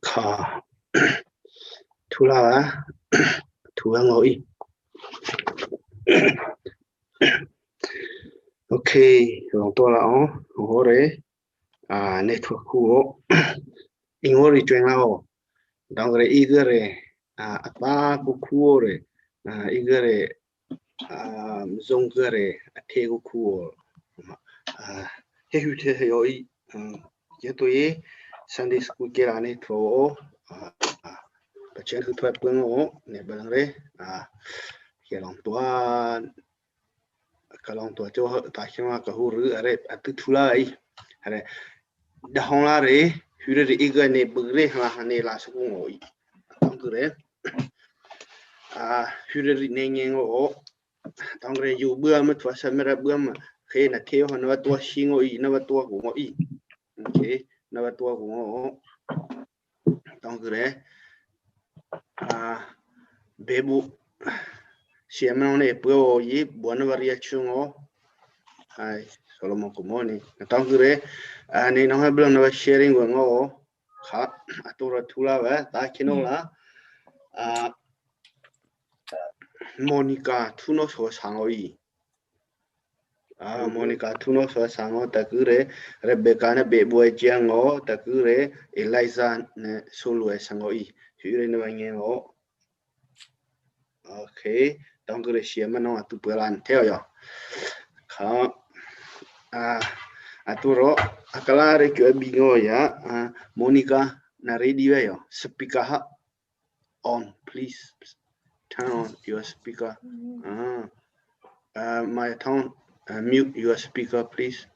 Khá thu là thu ăn ngồi ok lòng to là ó hồ đấy network khu ingori chuyện nào đang rồi igere apa ku khu rồi igere zong gere the ku khu he hu the he oi ye to ye Sunday school ke ra ne tho và chuyện thứ thoại phương ngộ này bằng đấy khi lòng tua cho tại khi mà cái hồ rứ ở đây tự thu lại ở đây đã hong la đấy hư đấy ý cái này bự đấy là này là số ngồi trong cái đấy hư đấy này nghe ngộ trong cái dù bữa mà thua sân mà bữa mà khi là theo họ nó tua xí ngồi nó tua của ngồi ok nó tua của ngồi trong cái đấy bé bu siamo ne poi yi buona variazione ai solo mo comuni tao cứ đấy này nó hay belum nó sharing của ngô khá atura thula vậy ta kino là Monica thu nó số sáng rồi Monica thu nó số sáng rồi ta cứ đấy Rebecca này bé bùi chiang ngô ta cứ đấy Eliza này solo sáng rồi hiểu đấy nó nghe ngô ok tao cứ đấy xem mà nó tụi bữa ăn theo rồi khá aturo akalare ke bingo ya Monica na radio yo speaker on please turn on your speaker my tone mute your speaker please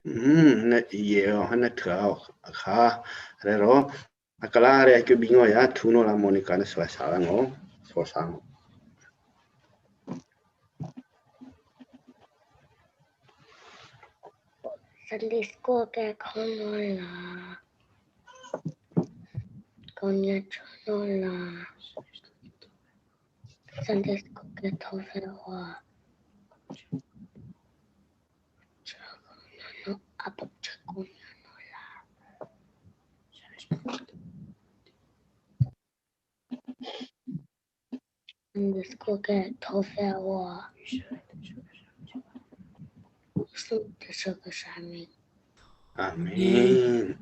na yeah na thao kha rero akalare ke bingo ya thuno la Monica na swa sa ngo so sang Sunday school ke con nhà cho nó là Sunday school ke thâu phê hoa cho nó áp cho con nhà nó là Sunday school ke thâu phê hoa sự thế sự cái sáng amen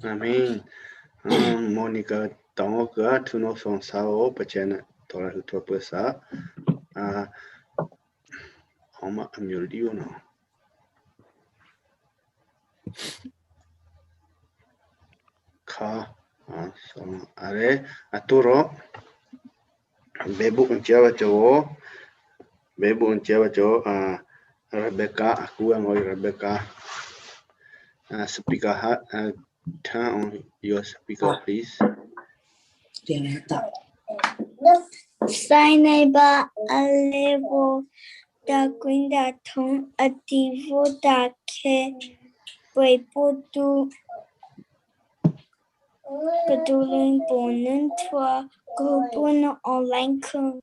amen Monica tao cứ thu nó xong sao bây giờ nè thôi là thôi bây giờ không mà am nhiều điều nào khá xong ở đây aturo bé bụng chơi cho Rebecca aku yang ngồi Rebecca speaker turn on your speaker please sai này ba alevo da quinta thông attivo da che poi potu Kadulin bonen tua grupun online kun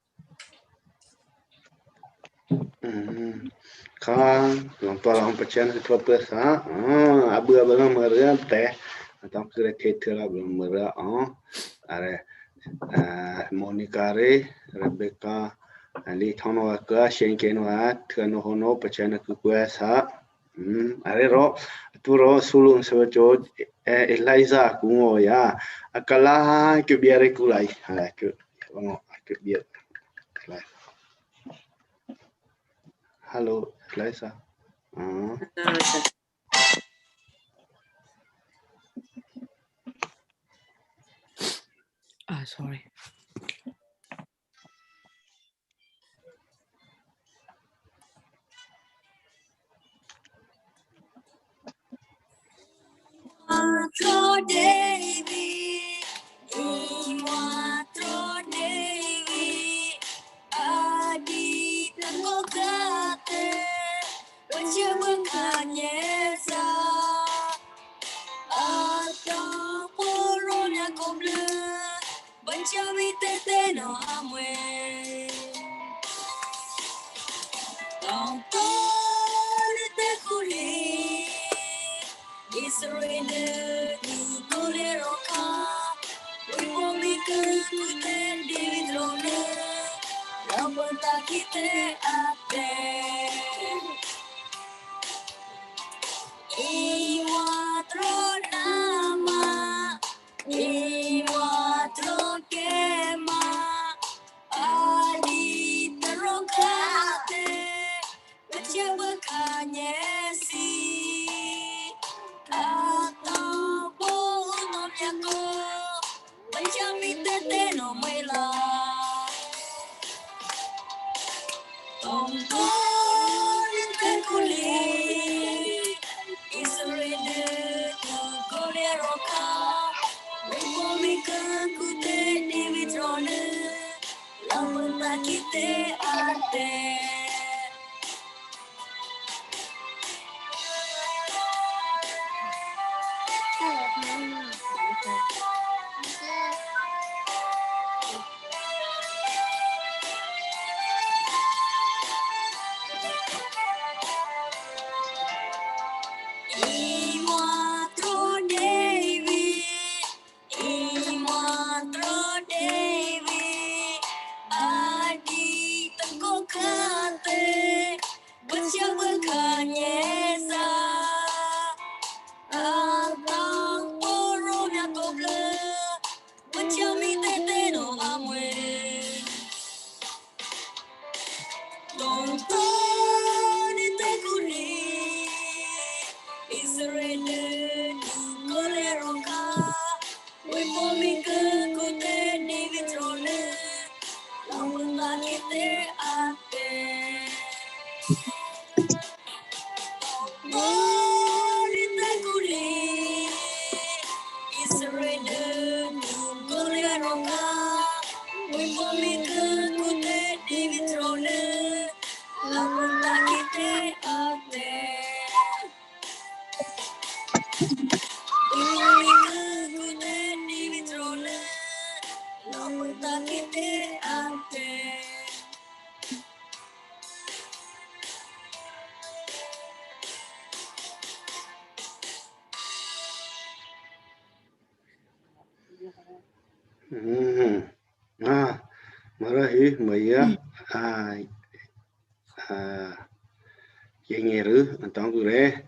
khá lòng to lòng bạch chân thôi bây giờ bữa bữa mà rửa té tao cứ để thế thừa là bữa mà rửa đây Monica re Rebecca ali thono ka shen ke no thừa no hono bạch chân cứ qua sa ro tu ro sulung so cho Eliza cũng ngồi akala cái bia đấy cũng lại cái bia lại hello Eliza sorry. Marahi Maya Yengeru Tangure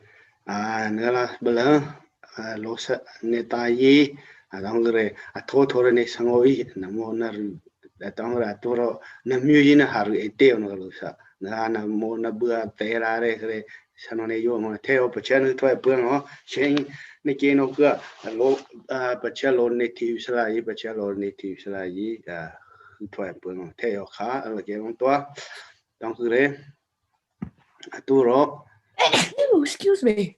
Nala Bala Losa Netayi Tangure Atotore Sangoi Namonaru Tangra Toro Namuyina Haru Ete on Lusa Nana Mona Bua Terare Sanone Yo Teo Pachano to a Puno Shane Nikino Ga Lo Pachelo native Salai Pachelo native Salai to a Puno Teo Ka Again to Tangure Aturo. Excuse me.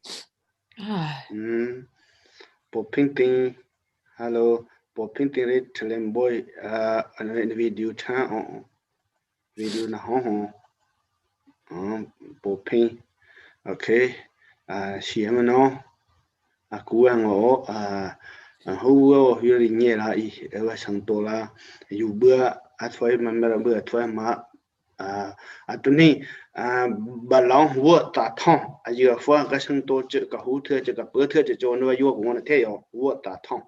Popinting, hello, Popinting it telling boy, an video chan video na hong Popin, okay, Siamano, Akuang o, who really near I ever santola, you bur at 5 member at 12 ma. Atuni balong wo ta thong a year for a sing to ka hu the ka pu the jo no yo won te yo wo ta thong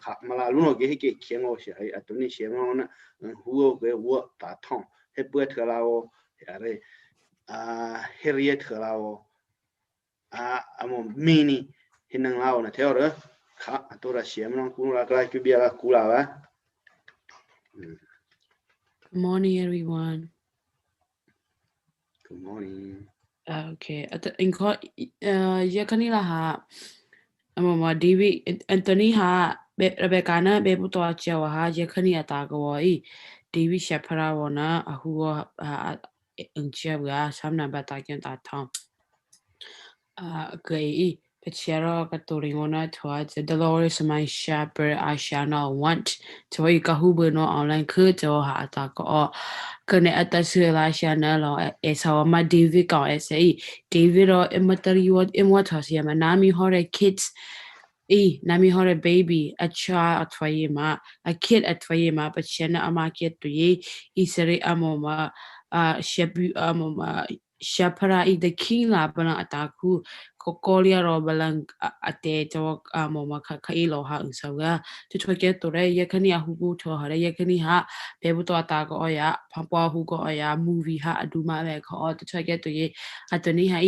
ka mala lu no ge ke kien o shi ai atuni shi ma na hu ge wo ta thong he pu the la o ya re he rie the la o amo mini hinang la o na te o re ka to ra shi ma ku la ka ku bia la ku la ba. Good morning, everyone. Good morning. Okay. Kanila ha. Mama David Anthony ha. Rebecca na bebu to achia wa ha. Kani atago I. David Shepara wana ahu unchia wa samna batakian tatam. Okay. Pachero katuringona towards the Dolores my shepherd I shall not want to wake a huber no online kuto ha atako. Kene atasula shana es how my David got say David or immaterial immortals yamanami hore kids nami hore baby a child atwayema a kid atwayema but shena amaket to ye isere amoma shebu amoma shapara I the king la bana ataku kokolia robalang ate to amoma kailo ha usaga to get to re yakani ahugu to hare yakani ha bebuto atago oya pampa hugo oya movie ha aduma ve ko to get to ye atoni ha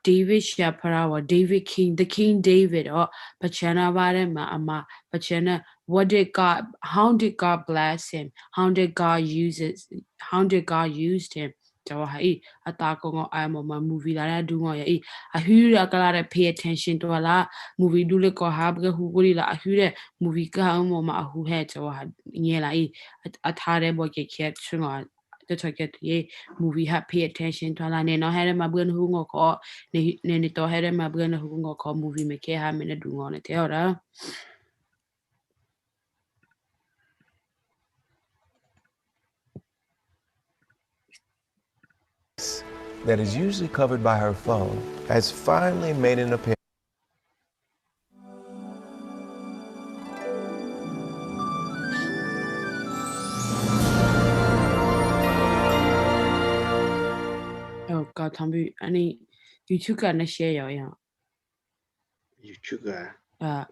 David Shaparawa, David King, the King David, or Pachana Varema Ama, Pachana, how did God bless him? How did God use him? So hai atako ngo amo ma movie la du ngo ya a hura kala pay attention to ala movie dule ko habga huguri la a hura movie ka mo ma hu he to ha nye la atare bo ke ke chunga to get ye movie ha pay attention to ala ne no hele ma bun hu ngo ko ne to hele ma bun hu ngo ko movie me ke ha me ne du ngo ne te ora that is usually covered by her phone has finally made an appearance. Oh God, Tambu, any YouTube ka na share ya. YouTube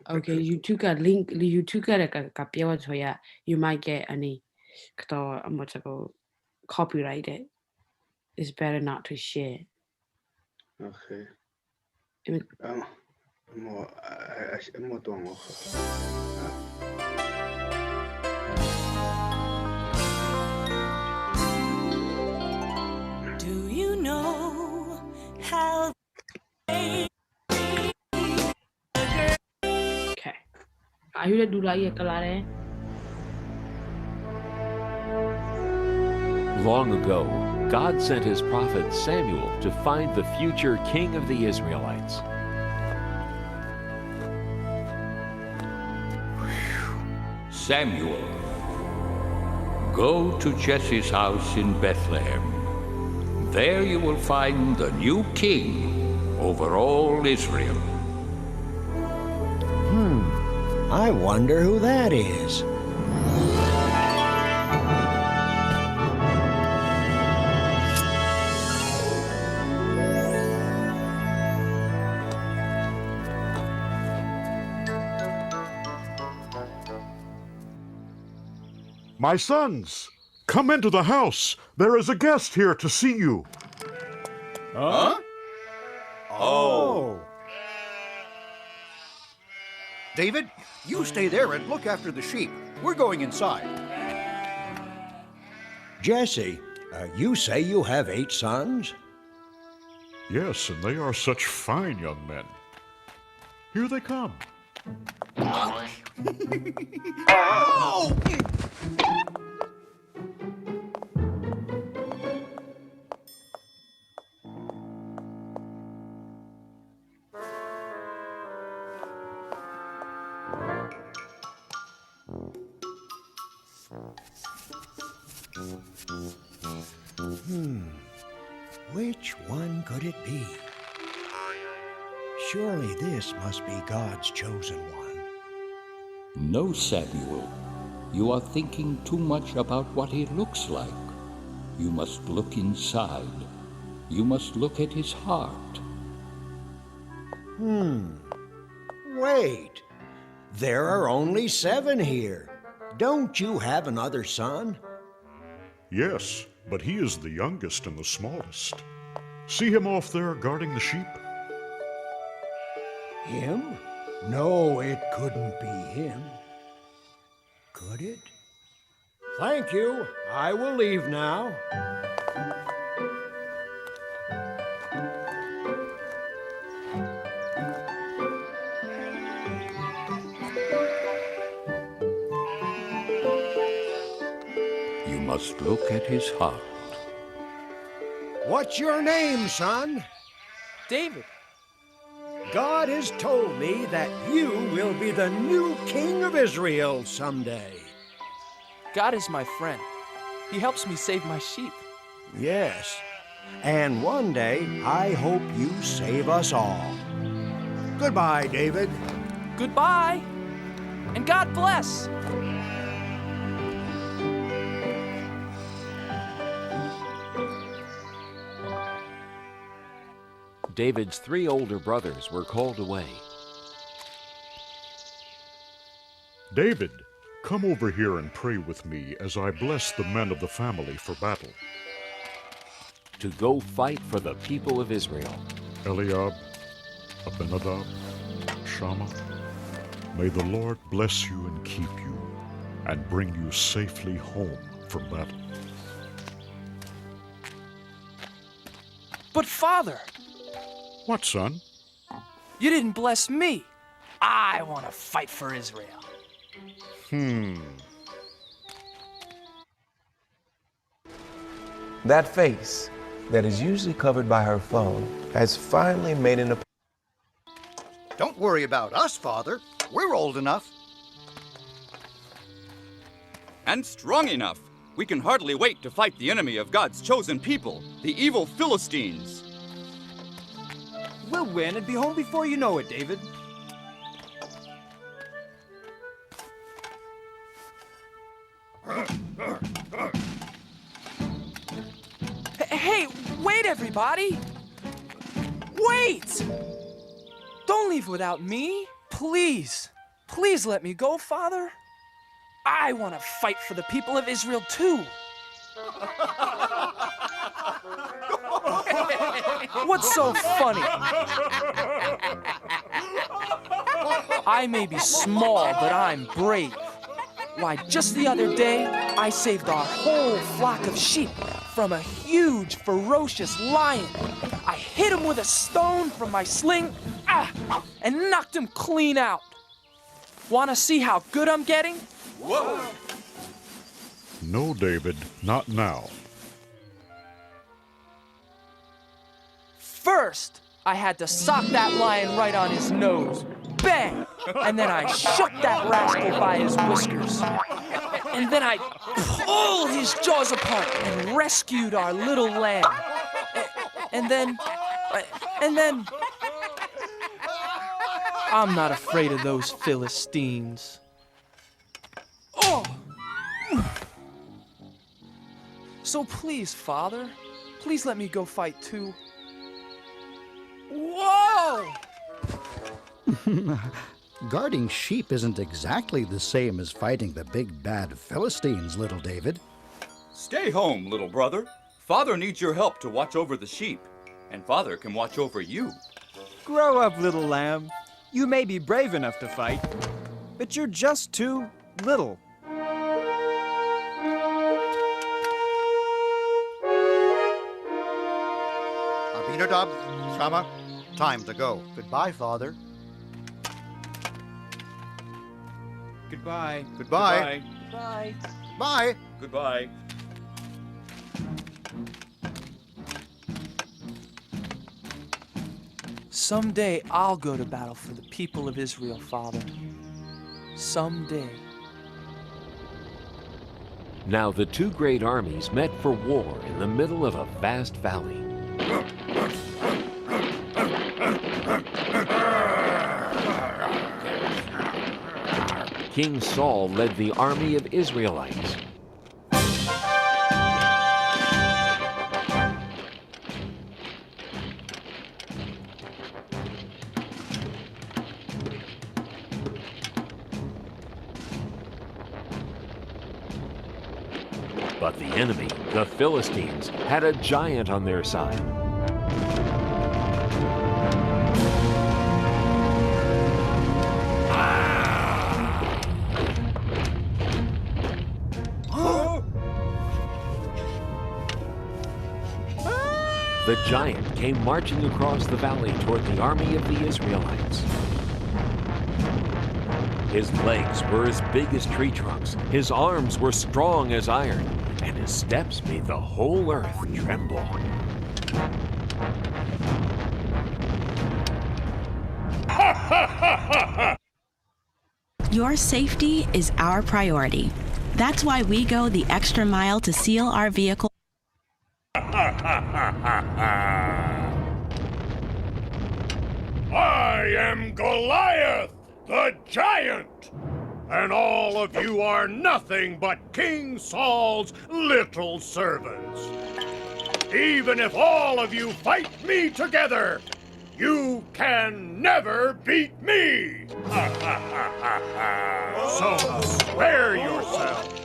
Okay, YouTube ka link, YouTube ka piawa soya. You might get any kato amotako copyrighted. It's better not to share. Okay. Im- Mo tuang Do you know how Okay. Ayuda dula ya kalare. Long ago, God sent his prophet Samuel to find the future king of the Israelites. Samuel, go to Jesse's house in Bethlehem. There you will find the new king over all Israel. I wonder who that is. My sons, come into the house. There is a guest here to see you. Huh? Oh. David, you stay there and look after the sheep. We're going inside. Jesse, you say you have 8 sons? Yes, and they are such fine young men. Here they come. Oh! Which one could it be? Surely this must be God's chosen one. No, Samuel, you are thinking too much about what he looks like. You must look inside. You must look at his heart. Wait. There are only 7 here. Don't you have another son? Yes, but he is the youngest and the smallest. See him off there guarding the sheep? Him? No, it couldn't be him. Could it? Thank you. I will leave now. You must look at his heart. What's your name, son? David. God has told me that you will be the new king of Israel someday. God is my friend. He helps me save my sheep. Yes, and one day I hope you save us all. Goodbye, David. Goodbye. And God bless. David's 3 older brothers were called away. David, come over here and pray with me as I bless the men of the family for battle. To go fight for the people of Israel. Eliab, Abinadab, Shammah, may the Lord bless you and keep you, and bring you safely home from battle. But Father, What, son? you didn't bless me. I want to fight for Israel. That face that is usually covered by her phone has finally made an appearance. Don't worry about us, Father. We're old enough. And strong enough. We can hardly wait to fight the enemy of God's chosen people, the evil Philistines. We'll win and be home before you know it, David. Hey, wait, everybody! Wait! Don't leave without me. Please. Please let me go, Father. I want to fight for the people of Israel, too. What's so funny? I may be small, but I'm brave. Why, just the other day, I saved our whole flock of sheep from a huge, ferocious lion. I hit him with a stone from my sling, and knocked him clean out. Want to see how good I'm getting? Whoa! No, David, not now. First, I had to sock that lion right on his nose. Bang! And then I shook that rascal by his whiskers. And then I pulled his jaws apart and rescued our little lamb. And then... I'm not afraid of those Philistines. Oh! So please, Father, please let me go fight too. Whoa! Guarding sheep isn't exactly the same as fighting the big bad Philistines, little David. Stay home, little brother. Father needs your help to watch over the sheep, and Father can watch over you. Grow up, little lamb. You may be brave enough to fight, but you're just too little. Abinadab, Shammah, time to go. Goodbye, Father. Goodbye. Goodbye. Bye. Bye. Goodbye. Someday I'll go to battle for the people of Israel, Father. Someday. Now the 2 great armies met for war in the middle of a vast valley. King Saul led the army of Israelites. But the enemy, the Philistines, had a giant on their side. The giant came marching across the valley toward the army of the Israelites. His legs were as big as tree trunks, his arms were strong as iron, and his steps made the whole earth tremble. Your safety is our priority. That's why we go the extra mile to seal our vehicle. I am Goliath! the giant! And all of you are nothing but King Saul's little servants. Even if all of you fight me together, you can never beat me! So spare yourselves.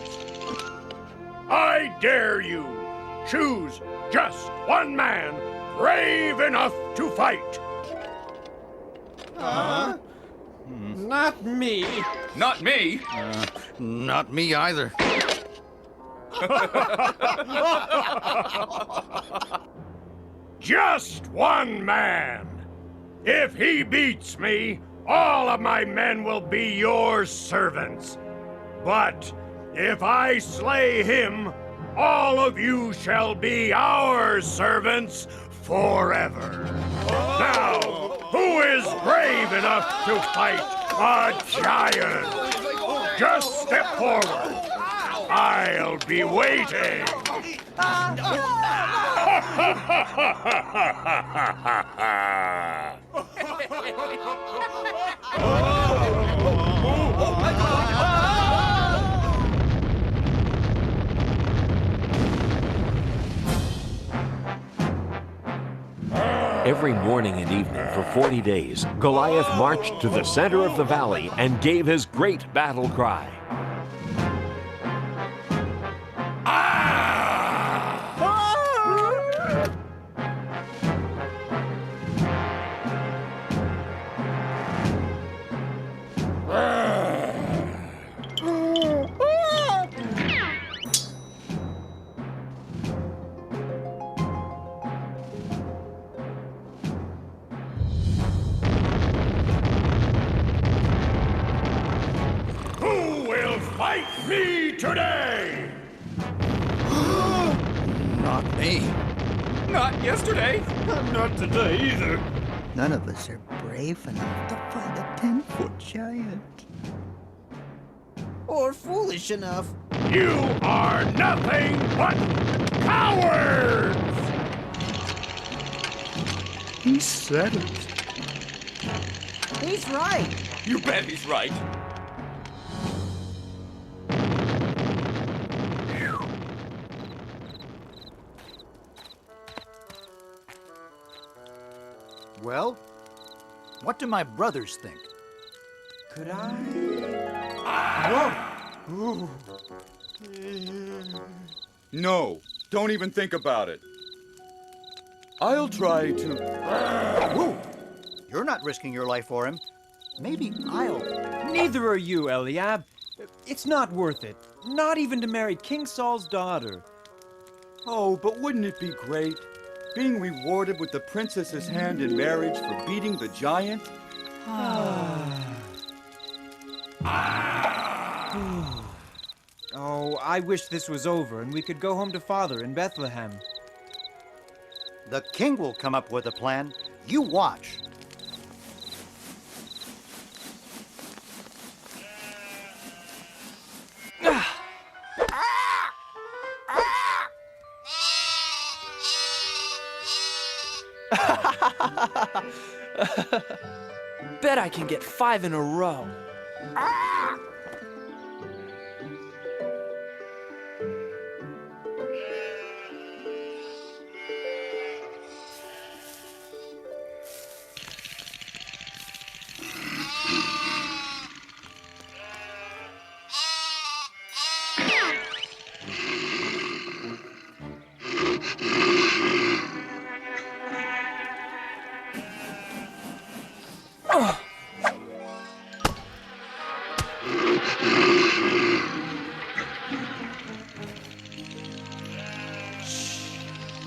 I dare you. Choose just one man brave enough to fight. Not me. Not me. Not me either. Just one man. If he beats me, all of my men will be your servants. But if I slay him, all of you shall be our servants forever. Now, who is brave enough to fight a giant? Just step forward. I'll be waiting. Every morning and evening for 40 days, Goliath marched to the center of the valley and gave his great battle cry. Fight me today! Not me. Not yesterday. Not today either. None of us are brave enough to fight a 10-foot giant. Or foolish enough. You are nothing but cowards! He said it. He's right. You bet he's right. Well, what do my brothers think? Could I? Whoa! No, don't even think about it. I'll try to... Whoa! You're not risking your life for him. Maybe I'll... Neither are you, Eliab. It's not worth it. Not even to marry King Saul's daughter. Oh, but wouldn't it be great? Being rewarded with the princess's hand in marriage for beating the giant? Oh, I wish this was over and we could go home to Father in Bethlehem. The king will come up with a plan. You watch. Bet I can get 5 in a row.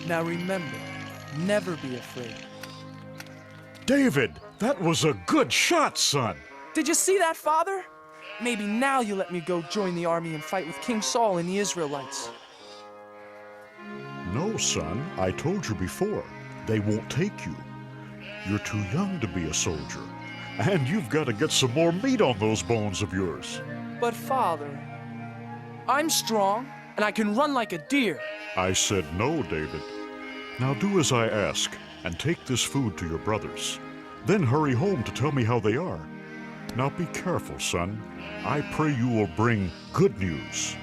Now remember, never be afraid. David, that was a good shot, son. Did you see that, Father? Maybe now you let me go join the army and fight with King Saul and the Israelites. No, son, I told you before. They won't take you. You're too young to be a soldier. And you've got to get some more meat on those bones of yours. But Father, I'm strong and I can run like a deer. I said no, David. Now do as I ask and take this food to your brothers. Then hurry home to tell me how they are. Now be careful, son. I pray you will bring good news.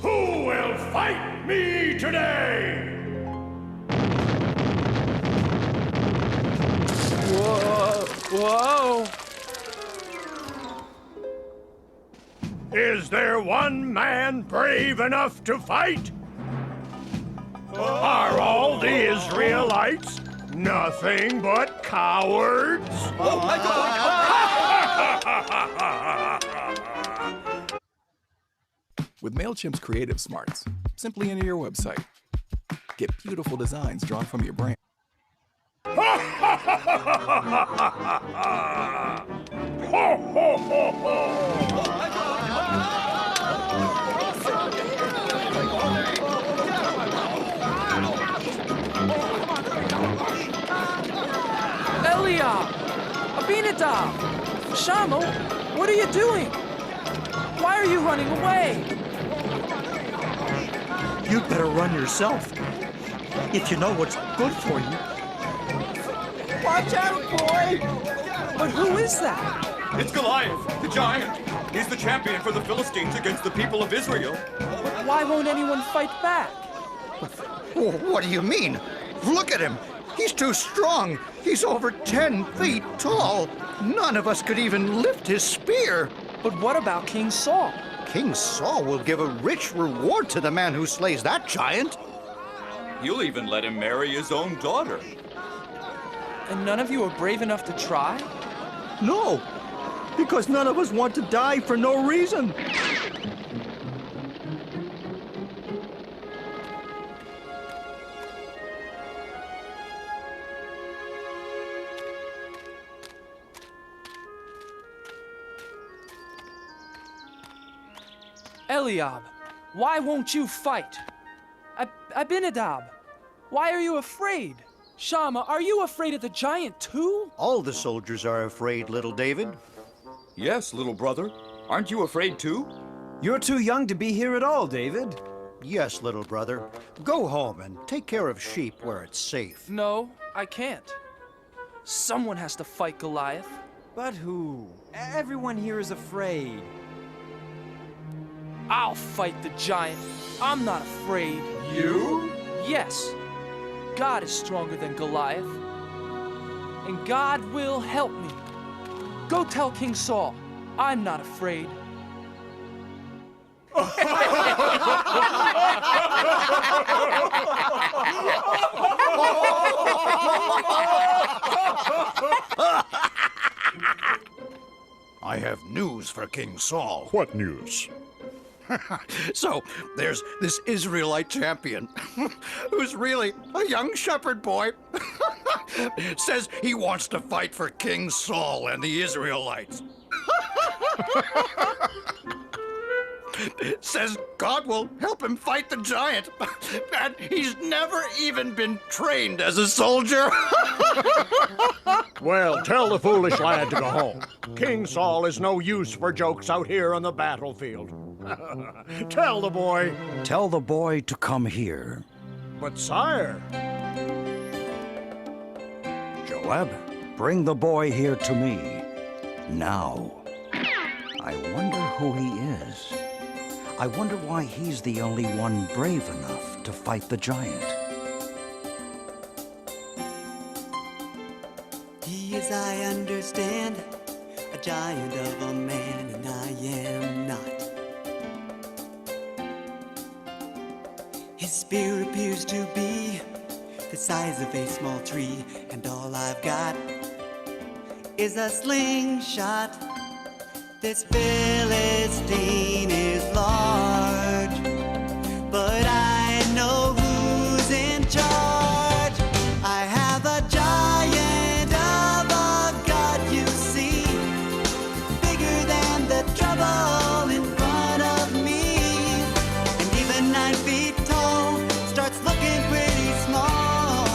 Who will fight me today? Whoa! Is there one man brave enough to fight? Are all the Israelites nothing but cowards? Oh my With MailChimp's Creative Smarts, simply enter your website. Get beautiful designs drawn from your brand. Eliab! Abinadab! Shammah, what are you doing? Why are you running away? You'd better run yourself. If you know what's good for you. Watch out, boy! But who is that? It's Goliath, the giant. He's the champion for the Philistines against the people of Israel. Why won't anyone fight back? What do you mean? Look at him. He's too strong. He's over 10 feet tall. None of us could even lift his spear. But what about King Saul? King Saul will give a rich reward to the man who slays that giant. You'll even let him marry his own daughter. And none of you are brave enough to try? No, because none of us want to die for no reason. Eliab, why won't you fight? Abinadab, why are you afraid? Shammah, are you afraid of the giant too? All the soldiers are afraid, little David. Yes, little brother. Aren't you afraid too? You're too young to be here at all, David. Yes, little brother. Go home and take care of sheep where it's safe. No, I can't. Someone has to fight Goliath. But who? Everyone here is afraid. I'll fight the giant. I'm not afraid. You? Yes. God is stronger than Goliath. And God will help me. Go tell King Saul, I'm not afraid. I have news for King Saul. What news? So, there's this Israelite champion who's really a young shepherd boy. Says he wants to fight for King Saul and the Israelites. Says God will help him fight the giant. And he's never even been trained as a soldier. Well, tell the foolish lad to go home. King Saul is no use for jokes out here on the battlefield. Tell the boy. Tell the boy to come here. But sire. Joab, bring the boy here to me. Now. I wonder who he is. I wonder why he's the only one brave enough to fight the giant. He is, I understand, a giant of a man, and I am not. His spear appears to be the size of a small tree, and all I've got is a slingshot. This Philistine is large, but I know who's in charge. I have a giant of a God, you see, bigger than the trouble in front of me. And even 9 feet tall starts looking pretty small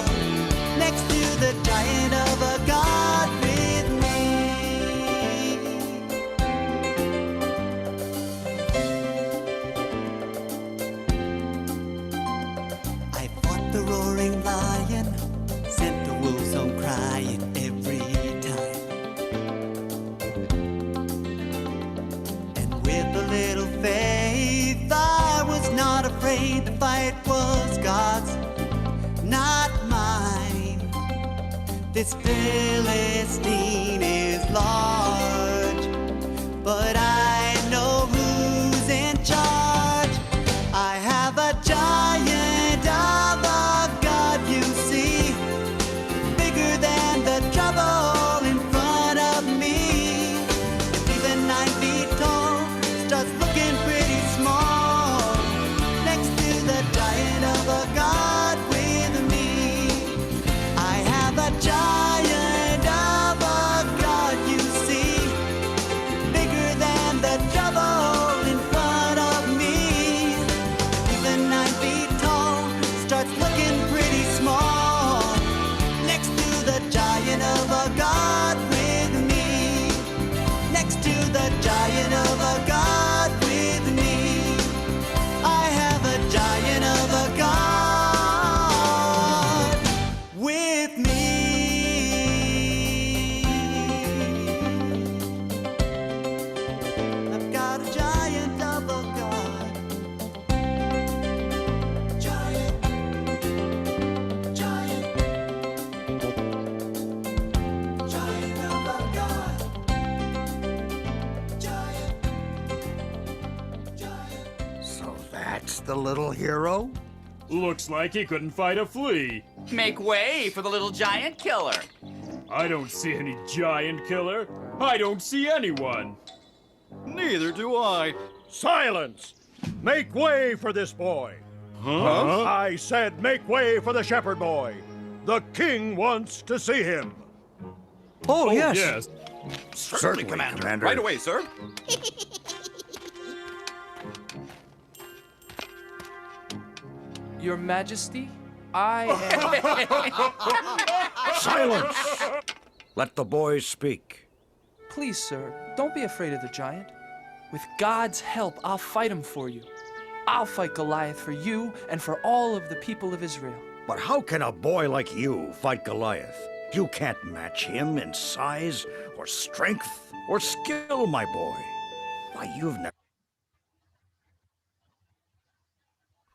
afraid the fight was God's, not mine. This Philistine is large, but I know who's in charge. I have a giant of a God, you see, bigger than the trouble in front of me. If even 9 feet tall starts looking pretty small next to the giant of a God with me. I have a giant of a God, you see, bigger than the trouble in front of me. Even 9 feet tall starts looking pretty small next to the giant of a God with me. Next to the giant of a God with me. I have a giant of a God with me. I've got a giant of a God. Giant, giant, giant of a God. So that's the little hero? Looks like he couldn't fight a flea. Make way for the little giant killer. I don't see any giant killer. I don't see anyone. Neither do I. Silence! Make way for this boy. Huh? I said make way for the shepherd boy. The king wants to see him. Oh, yes. Yes. Certainly, Commander. Right away, sir. Your Majesty, I am... Silence! Let the boys speak. Please, sir, don't be afraid of the giant. With God's help, I'll fight him for you. I'll fight Goliath for you and for all of the people of Israel. But how can a boy like you fight Goliath? You can't match him in size or strength or skill, my boy. Why, you've never...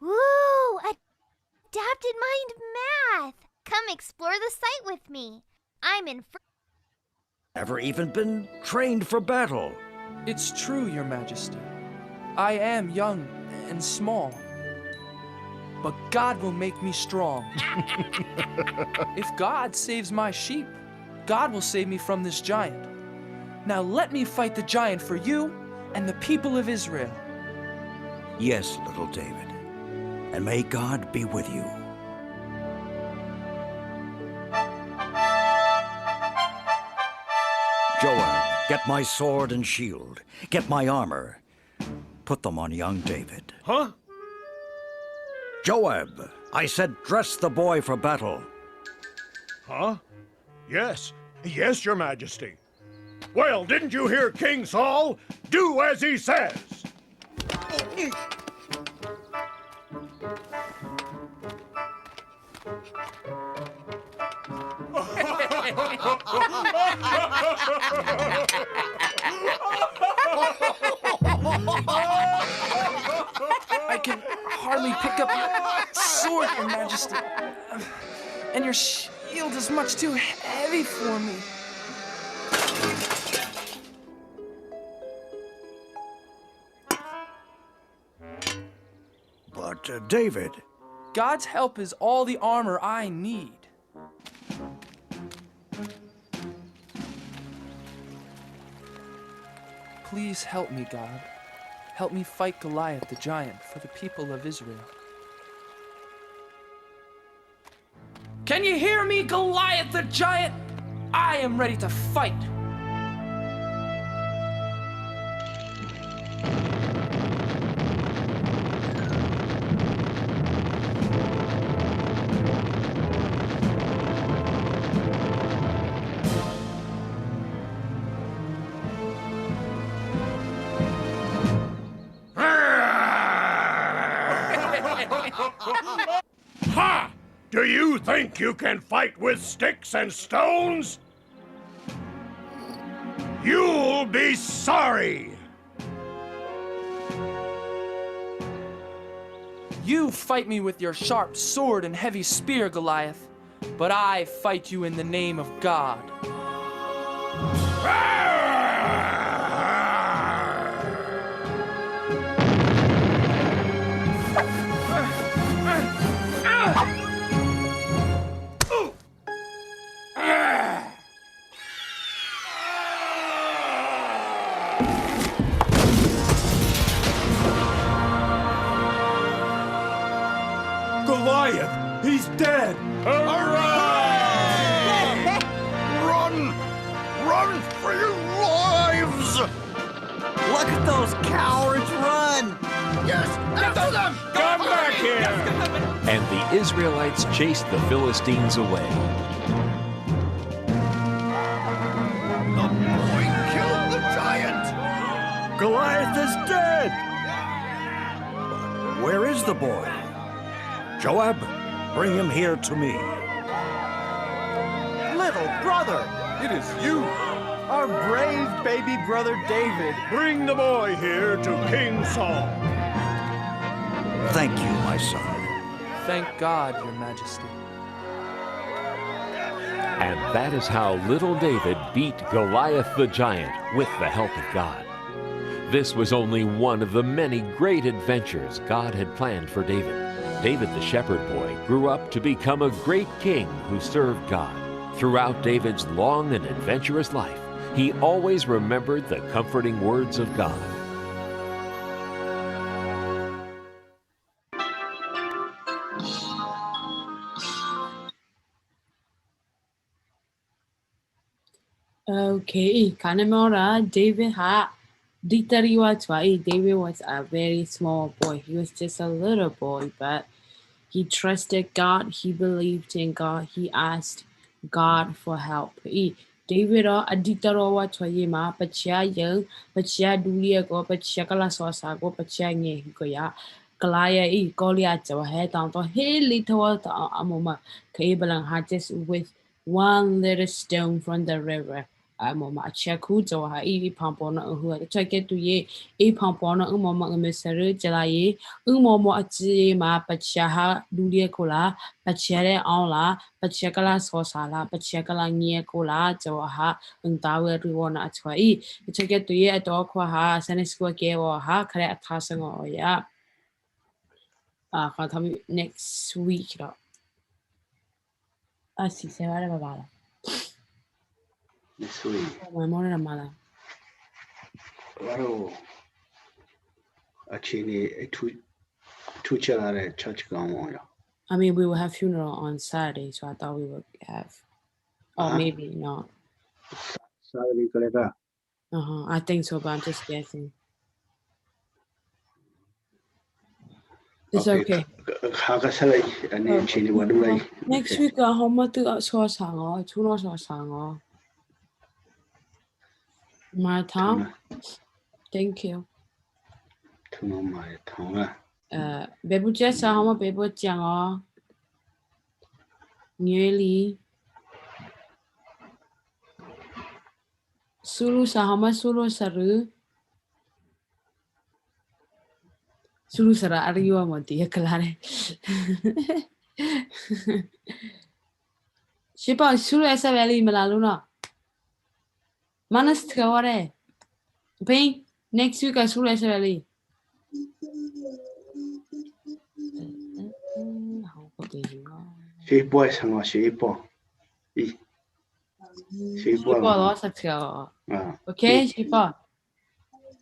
Woo! Adapted mind math! Come explore the site with me. I'm in never even been trained for battle. It's true, Your Majesty. I am young and small. But God will make me strong. If God saves my sheep, God will save me from this giant. Now let me fight the giant for you and the people of Israel. Yes, little David. And may God be with you. Joab, get my sword and shield. Get my armor. Put them on young David. Huh? Joab, I said dress the boy for battle. Huh? Yes. Yes, Your Majesty. Well, didn't you hear King Saul? Do as he says. I can hardly pick up your sword, Your Majesty. And your shield is much too heavy for me. But, David... God's help is all the armor I need. Please help me, God. Help me fight Goliath the giant for the people of Israel. Can you hear me, Goliath the giant? I am ready to fight. Ha! Do you think you can fight with sticks and stones? You'll be sorry! You fight me with your sharp sword and heavy spear, Goliath, but I fight you in the name of God. Goliath! He's dead! Hooray! Run! Run for your lives! Look at those cowards run! Yes! After them! Come back here! And the Israelites chased the Philistines away. The boy killed the giant! Goliath is dead! Where is the boy? Joab, bring him here to me. Little brother! It is you! Our brave baby brother David! Bring the boy here to King Saul. Thank you, my son. Thank God, Your Majesty. And that is how little David beat Goliath the giant with the help of God. This was only one of the many great adventures God had planned for David. David the shepherd boy grew up to become a great king who served God. Throughout David's long and adventurous life, he always remembered the comforting words of God. Okay, Kanemora, David ha Ditariwatwai. David was a very small boy. He was just a little boy, but he trusted God. He believed in God. He asked God for help. David Aditarawatwai ma Pachia young, Pachia Dulia go, Pachia Kalasosa go, Pachia Goya. Kalaya Goliath head down to hey little amoma cable and just with one little stone from the river. Amoma Chaku Joha Pampona who had to get to ye a Pampona Umoma Missere Jalaye Umomo Achi ma Pachaha Dudia Cola Pachere Aula Pachakala Sosala Pachakala Nia Cola Joha and Dawe Riwana Atwai to get to ye at Okwaha Sanisqua gave or ha correct passing or ya. เขาทำ next week แล้วสิเซว่าได้มาแล้ว next week มาแล้ว Well, actually, two children church going. I mean, we will have funeral on Saturday, so I thought we would have. Or maybe not. Saturday, correct? I think so, but I'm just guessing. It's okay. Next week, how much to so sang or two no so sang or my time. Thank you. Baby just how much baby jang or nearly Sulu Sahama Sulu Saru. Sulu sara ariwa mati ya kelare. Siapa sulu esa valley melalu na. Mana sekarang? Ping next week sulu esa valley. Siapa sama siapa? Siapa lo sekarang? Okay, siapa?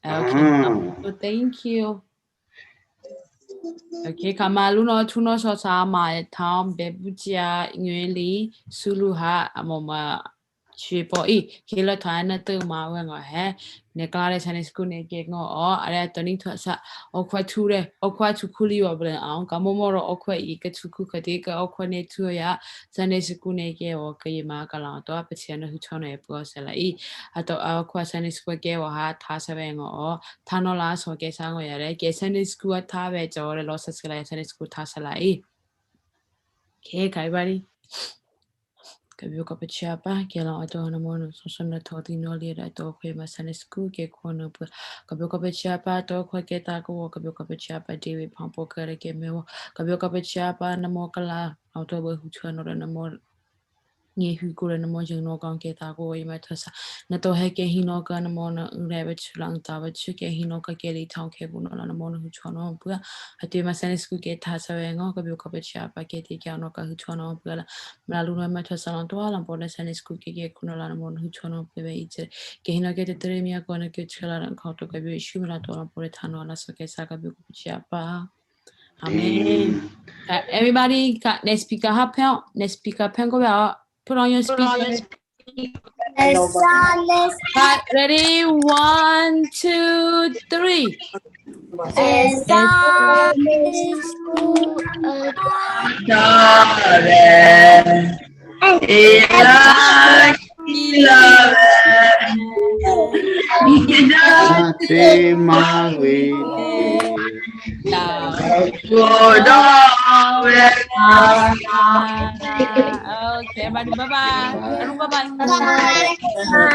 Okay, thank you. Okay, kamalu no tuno so sama tam bebuja ngeli suluha amoma chipo kilo thana tu ma wengo he nekare chane school ne ke ngo are toni thasa okwa thure okwa chukuli wa blen aung kamomoro okwa ka chuku khade ka okwa ne thu ya chane school ne ke o ke ma kala to pachena hu chone po sala ato okwa chane school ke wa ha thasa wengo thano la so ke sango yare ke chane school tha be jore lo saskala chane school thasa la okay, everybody. Kabioka Pachapa, Gela Adonamon, Sosana Toti Noli, Doko, Masanesku, Gekona, Kabioka Pachapa, Doko Getako, Kabioka Pachapa, David Pompo, Karakemio, Kabioka Pachapa, Namokala, Autoba Hutuano, and a more. Ni hukura na mo jeng no gang ke ta ko I matasa na to he ke hino ka na mo na rabbit lang ta ba chu ke hino ka ke li thong ke bu no na mo hu chono pu ati ma san sku ke tha sa we ngo ka bu ka ba cha pa ke ti kya no ka hu chono pu la ma lu no matasa lang to la po na san sku ke kuno la na mo hu chono pu be I ke hino ke te tre mi ko na ke chela ran ka to ka bu shu la to la po re tha no la so ke sa ka bu ka cha pa. Amen. Everybody got next speaker hapel next speaker pen go out. Put on your speaker. Right, ready? 1, 2, 3. Okay, everybody, bye-bye. Bye-bye.